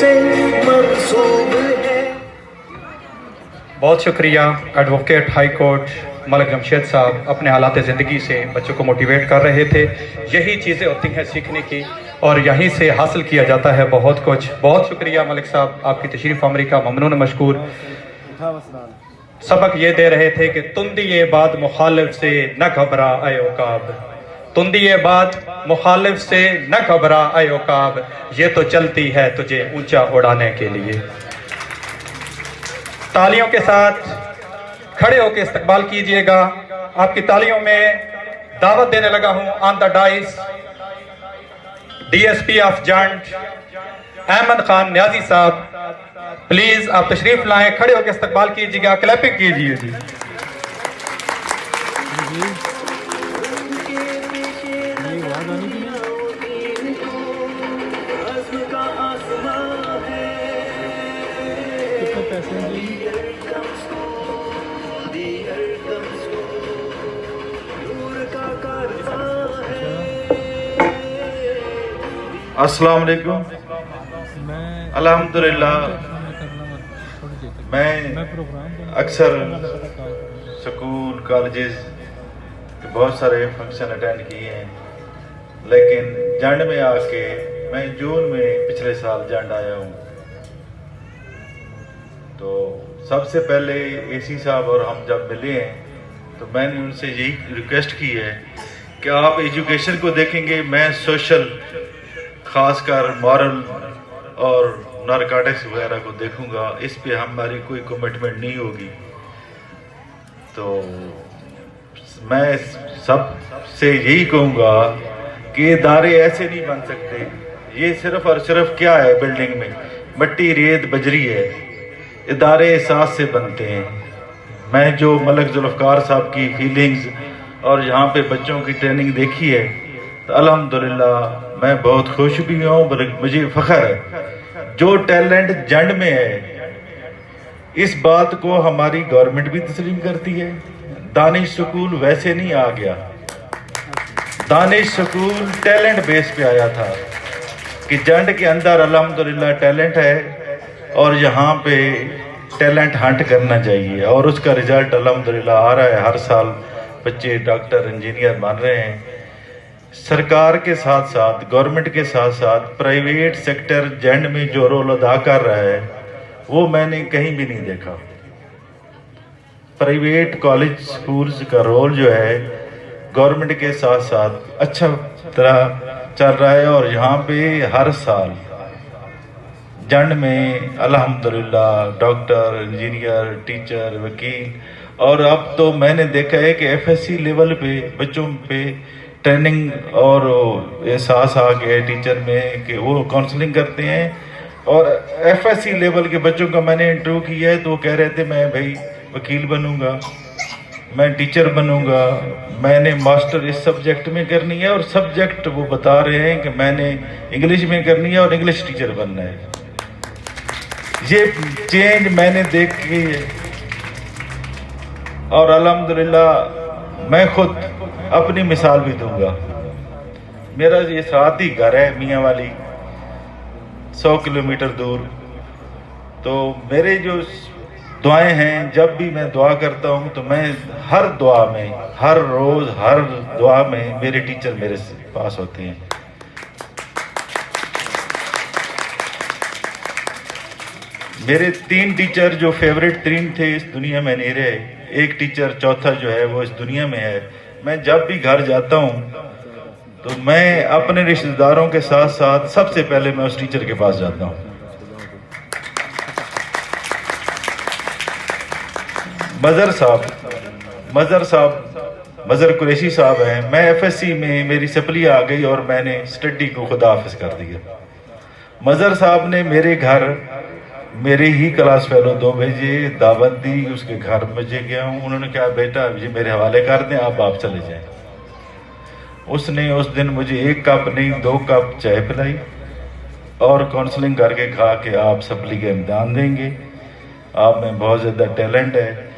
से मंसूब है। बहुत शुक्रिया advocate high court Malik Jamshed साहब अपने हालात ज़िंदगी से बच्चों को मोटिवेट कर रहे थे। यही चीज़ें होती हैं सीखने की और यहीं से हासिल किया जाता है बहुत कुछ। बहुत शुक्रिया मलिक साहब, आपकी तशरीफ़ आमरी का ममनून मशकूर। सबक ये दे रहे थे कि तुंदी बात मुखालिफ से न घबरा ऐ उकाब, तुंदी बात मुखालिफ से न घबरा ऐ उकाब, ये तो चलती है तुझे ऊंचा उड़ाने के लिए। तालियों के साथ खड़े होकर इस्तकबाल कीजिएगा। आपकी तालियों में दावत देने लगा हूं on the dais DSP of Jand Ahmad Khan Niazi sahab. Please आप तशरीफ लाएं, खड़े होकर इस्तकबाल कीजिएगा, क्लैपिंग कीजिए जी। अस्सलाम वालेकुम। अल्हम्दुलिल्लाह मैं अक्सर स्कूल कॉलेजेस के बहुत सारे फंक्शन अटेंड किए हैं, लेकिन जंड में आके मैं जून में पिछले साल जंड आया हूँ। तो सबसे पहले एसी साहब और हम जब मिले हैं तो मैंने उनसे यही रिक्वेस्ट की है कि आप एजुकेशन को देखेंगे, मैं सोशल खासकर मॉरल और नारकोटिक्स वगैरह को देखूंगा। इस पे हमारी कोई कमिटमेंट नहीं होगी। तो मैं सब से यही कहूँगा कि इदारे ऐसे नहीं बन सकते। ये सिर्फ और सिर्फ क्या है, बिल्डिंग में मिट्टी रेत बजरी है। इदारे एहसास से बनते हैं। मैं जो मलिक जुल्फ़कार साहब की फीलिंग्स और यहाँ पे बच्चों की ट्रेनिंग देखी है तो अल्हम्दुलिल्लाह मैं बहुत खुश भी हूँ। मुझे फ़ख्र है जो टैलेंट जंड में है, इस बात को हमारी गवर्नमेंट भी तस्लीम करती है। दानिश स्कूल वैसे नहीं आ गया, दानिश स्कूल टैलेंट बेस पे आया था कि जंड के अंदर अल्हम्दुलिल्लाह टैलेंट है और यहाँ पे टैलेंट हंट करना चाहिए और उसका रिजल्ट अल्हम्दुलिल्लाह आ रहा है। हर साल बच्चे डॉक्टर इंजीनियर बन रहे हैं। सरकार के साथ साथ गवर्नमेंट के साथ साथ प्राइवेट सेक्टर जंड में जो रोल अदा कर रहा है वो मैंने कहीं भी नहीं देखा। प्राइवेट कॉलेज स्कूल्स का रोल जो है गवर्नमेंट के साथ साथ अच्छा तरह चल रहा है और यहाँ पे हर साल जंड में अल्हम्दुलिल्लाह डॉक्टर इंजीनियर टीचर वकील, और अब तो मैंने देखा है कि एफएससी लेवल पे बच्चों पे ट्रेनिंग और एहसास आ गया है टीचर में कि वो काउंसलिंग करते हैं। और एफएससी लेवल के बच्चों का मैंने इंटरव्यू किया है तो वो कह रहे थे मैं भाई वकील बनूंगा, मैं टीचर बनूंगा, मैंने मास्टर इस सब्जेक्ट में करनी है। और सब्जेक्ट वो बता रहे हैं कि मैंने इंग्लिश में करनी है और इंग्लिश टीचर बनना है। ये चेंज मैंने देख की है और अल्हम्दुलिल्लाह मैं खुद अपनी मिसाल भी दूंगा। मेरा ये साथ ही घर है मियाँ वाली, 100 किलोमीटर दूर। तो मेरे जो दुआएं हैं, जब भी मैं दुआ करता हूं तो मैं हर दुआ में, हर रोज हर दुआ में मेरे टीचर मेरे पास होते हैं। मेरे 3 टीचर जो फेवरेट 3 थे इस दुनिया में नहीं रहे। एक टीचर चौथा जो है वो इस दुनिया में है। मैं जब भी घर जाता हूँ तो मैं अपने रिश्तेदारों के साथ साथ सबसे पहले मैं उस टीचर के पास जाता हूँ। मजर कुरैशी साहब हैं। मैं एफएससी में मेरी सप्ली आ गई और मैंने स्टडी को खुदा हाफिज कर दिया। मजर साहब ने मेरे घर मेरे ही क्लास फेलो 2 भेजे, दावत दी, उसके घर मुझे गया हूँ। उन्होंने कहा बेटा ये मेरे हवाले कर दें, आप चले जाएं। उसने उस दिन मुझे 1 कप नहीं 2 कप चाय पिलाई और काउंसलिंग करके कहा कि आप सप्ली का इम्तिहान देंगे, आप में बहुत ज़्यादा टैलेंट है।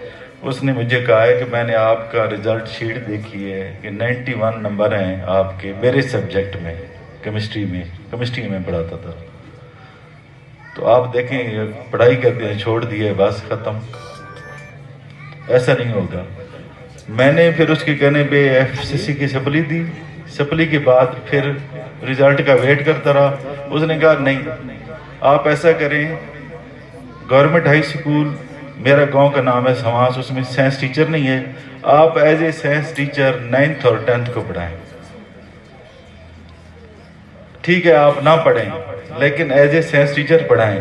उसने मुझे कहा है कि मैंने आपका रिजल्ट शीट देखी है कि 91 नंबर हैं आपके मेरे सब्जेक्ट में, केमिस्ट्री में पढ़ाता था। تو آپ دیکھیں یہ پڑھائی کرتے ہیں چھوڑ دیے بس ختم، ایسا نہیں ہوگا۔ میں نے پھر اس کے کہنے پہ FCC کی سپلی دی، سپلی کے بعد پھر رزلٹ کا ویٹ کرتا رہا۔ اس نے کہا نہیں، آپ ایسا کریں، گورنمنٹ ہائی سکول میرا گاؤں کا نام ہے سماس، اس میں سائنس ٹیچر نہیں ہے، آپ as a science teacher 9th اور 10th کو پڑھائیں۔ ٹھیک ہے آپ نہ پڑھیں لیکن ایز اے سائنس ٹیچر پڑھائیں۔